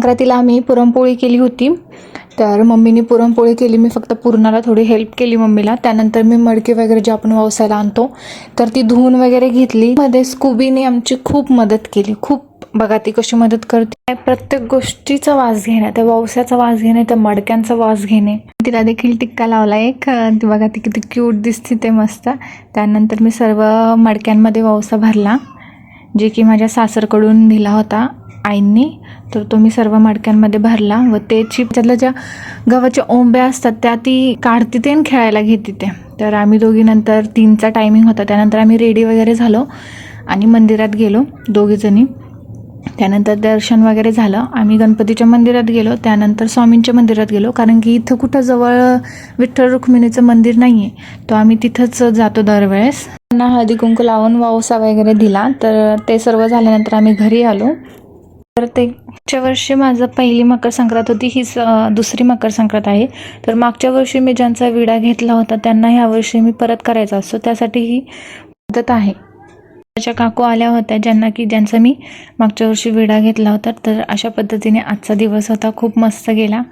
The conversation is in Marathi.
संक्रांतीला आम्ही पुरणपोळी केली होती. तर मम्मीने पुरणपोळी केली, मी फक्त पुरणाला थोडी हेल्प केली मम्मीला. त्यानंतर मी मडकी वगैरे जे आपण ववसायला आणतो तर ती धुवून वगैरे घेतली. मध्ये स्कूबीने आमची खूप मदत केली, खूप. बघा ती कशी मदत करते, प्रत्येक गोष्टीचा वास घेणे, त्या ववसाचा वास घेणे, त्या मडक्यांचा वास घेणे. तिला देखील टिक्का लावला एक, ती बघा ती किती क्यूट दिसते ते मस्त. त्यानंतर मी सर्व मडक्यांमध्ये ववसा भरला, जे की माझ्या सासरकडून दिला होता आईंनी. तर तो मी सर्व मडक्यांमध्ये भरला व त्याची त्यातल्या ज्या गव्हाच्या ओंब्या असतात त्या ती काढते ते आणि खेळायला घेते ते. तर आम्ही दोघी नंतर 3चा टायमिंग होता, त्यानंतर आम्ही रेडी वगैरे झालो आणि मंदिरात गेलो दोघीजणी. त्यानंतर दर्शन वगैरे झालं, आम्ही गणपतीच्या मंदिरात गेलो, त्यानंतर स्वामींच्या मंदिरात गेलो, कारण की इथं कुठं जवळ विठ्ठल रुक्मिणीचं मंदिर नाही आहे, तो आम्ही तिथंच जातो दरवेळेस. त्यांना हळदी कुंकू लावून ववसा वगैरे दिला. तर ते सर्व झाल्यानंतर आम्ही घरी आलो. तर मागच्या वर्षी माझं पहिली मकर संक्रांत होती, हीच दुसरी मकर संक्रांत आहे. तर मागच्या वर्षी मी ज्यांचा विडा घेतला होता त्यांना ह्या वर्षी मी परत करायचा असतो, त्यासाठी ही पद्धत आहे. त्याच्या काकू आल्या होत्या ज्यांचा मी मागच्या वर्षी विडा घेतला होता. तर अशा पद्धतीने आजचा दिवस होता, खूप मस्त गेला.